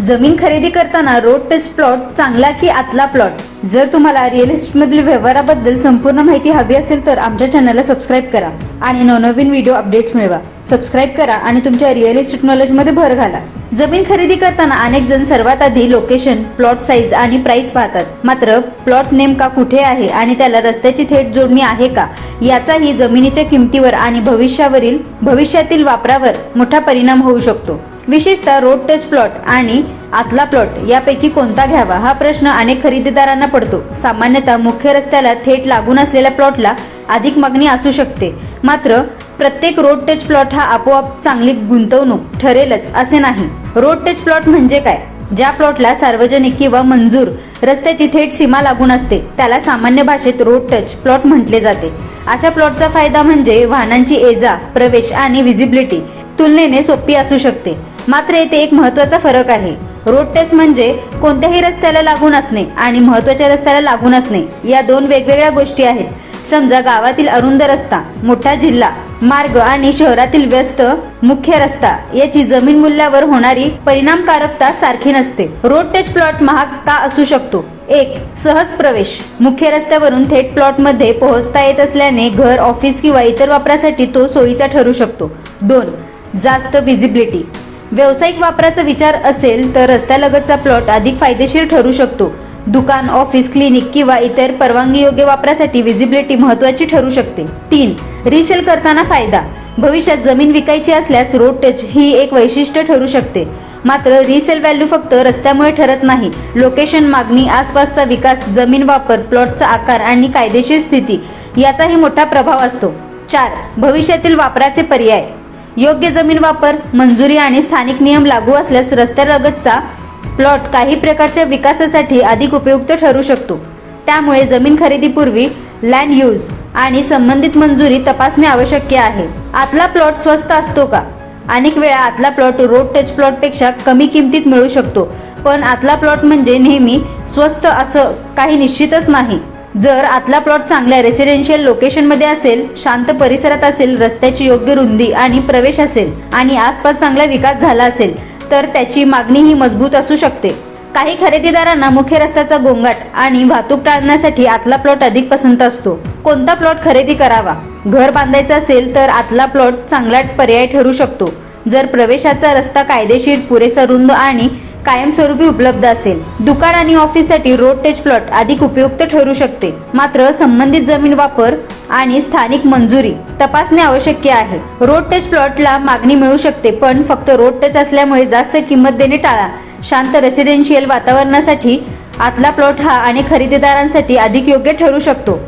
जमीन खरेदी करताना रोड टच प्लॉट चांगला की आतला प्लॉट? जर तुम्हाला रिअल इस्टेट मधील व्यवहाराबद्दल संपूर्ण माहिती हवी असेल तर आमच्या चॅनलला सबस्क्राईब करा आणि नवनवीन व्हिडिओ अपडेट्स मिळवा. सबस्क्राईब करा आणि तुमच्या रिअल इस्टेट नॉलेज मध्ये भर घाला. जमीन खरेदी करताना अनेक जण सर्वात आधी लोकेशन, प्लॉट साईज आणि प्राइस पाहतात. मात्र प्लॉट नेमका कुठे आहे आणि त्याला रस्त्याची थेट जोडणी आहे का याचाही जमिनीच्या किमतीवर आणि भविष्यातील वापरावर मोठा परिणाम होऊ शकतो. विशेषतः रोड टच प्लॉट आणि आतला प्लॉट यापैकी कोणता घ्यावा हा प्रश्न अनेक खरेदीदारांना पडतो. सामान्यतः मुख्य रस्त्याला थेट लागून असलेल्या प्लॉटला अधिक मागणी असू शकते. मात्र प्रत्येक रोड टच प्लॉट हा आपोआप चांगली गुंतवणूक ठरेलच असे नाही. रोड टच प्लॉट म्हणजे काय? ज्या प्लॉटला सार्वजनिक किंवा मंजूर रस्त्याची थेट सीमा लागून असते त्याला सामान्य भाषेत रोड टच प्लॉट म्हटले जाते. अशा प्लॉटचा फायदा म्हणजे वाहनांची ये-जा, प्रवेश आणि व्हिजिबिलिटी तुलनेने सोपी असू शकते. मात्र येथे एक महत्त्वाचा फरक आहे. रोड टच म्हणजे कोणत्याही रस्त्याला लागून असणे आणि महत्त्वाच्या रस्त्याला लागून असणे या दोन वेगवेगळ्या गोष्टी आहेत. समजा गावातील अरुंद रस्ता, मोठा जिल्हा मार्ग आणि शहरातील व्यस्त मुख्य रस्ता याची जमीन मूल्यावर होणारी परिणामकारकता सारखी नसते. रोड टच प्लॉट महाग का असू शकतो? 1. सहज प्रवेश. मुख्य रस्त्यावरून थेट प्लॉट मध्ये पोहोचता येत असल्याने घर, ऑफिस किंवा इतर वापरासाठी तो सोयीचा ठरू शकतो. 2. जास्त व्हिजिबिलिटी. व्यावसायिक वापराचा विचार असेल तर रस्त्यालगतचा प्लॉट अधिक फायदेशीर ठरू शकतो. दुकान, ऑफिस, क्लिनिक किंवा इतर परवानगी योग्य वापरासाठी व्हिजिबिलिटी महत्त्वाची ठरू शकते. 3. रिसेल करताना फायदा. भविष्यात जमीन विकायची असल्यास रोड टच ही एक वैशिष्ट्य ठरू शकते. मात्र रिसेल व्हॅल्यू फक्त रस्त्यामुळे ठरत नाही. लोकेशन, मागणी, आसपासचा विकास, जमीन वापर, प्लॉटचा आकार आणि कायदेशीर स्थिती याचाही मोठा प्रभाव असतो. 4. भविष्यातील वापराचे पर्याय. योग्य जमीन वापर, मंजुरी आणि स्थानिक नियम लागू असल्यास रस्त्यालगतचा प्लॉट काही प्रकारच्या विकासासाठी अधिक उपयुक्त ठरू शकतो. त्यामुळे जमीन खरेदीपूर्वी लँड यूज आणि संबंधित मंजुरी तपासणे आवश्यक आहे. आतला प्लॉट स्वस्त असतो का? अनेक वेळा आतला प्लॉट रोड टच प्लॉट पेक्षा कमी किमतीत मिळू शकतो. पण आतला प्लॉट म्हणजे नेहमी स्वस्त असं काही निश्चितच नाही. जर आतला प्लॉट चांगल्या रेसिडेन्शियल लोकेशन मध्ये असेल, शांत परिसरात असेल, रस्त्याची योग्य रुंदी आणि प्रवेश असेल आणि आसपास चांगला विकास झाला असेल तर त्याची मागणीही मजबूत असू शकते. काही खरेदीदारांना मुख्य रस्त्याचा गोंगाट आणि वाहतूक टाळण्यासाठी आतला प्लॉट अधिक पसंत असतो. कोणता प्लॉट खरेदी करावा? घर बांधायचा असेल तर आतला प्लॉट चांगला पर्याय ठरू शकतो. जर प्रवेशाचा रस्ता कायदेशीर, पुरेसा रुंद आणि कायमस्वरूपी उपलब्ध असेल. दुकान आणि ऑफिससाठी रोड टच प्लॉट अधिक उपयुक्त ठरू शकते. मात्र संबंधित जमीन वापर आणि स्थानिक मंजुरी तपासणे आवश्यक आहे. रोड टच प्लॉटला मागणी मिळू शकते पण फक्त रोड टच असल्यामुळे जास्त किंमत देणे टाळा. शांत रेसिडेन्शियल वातावरणासाठी आतला प्लॉट हा अनेक खरेदीदारांसाठी अधिक योग्य ठरू शकतो.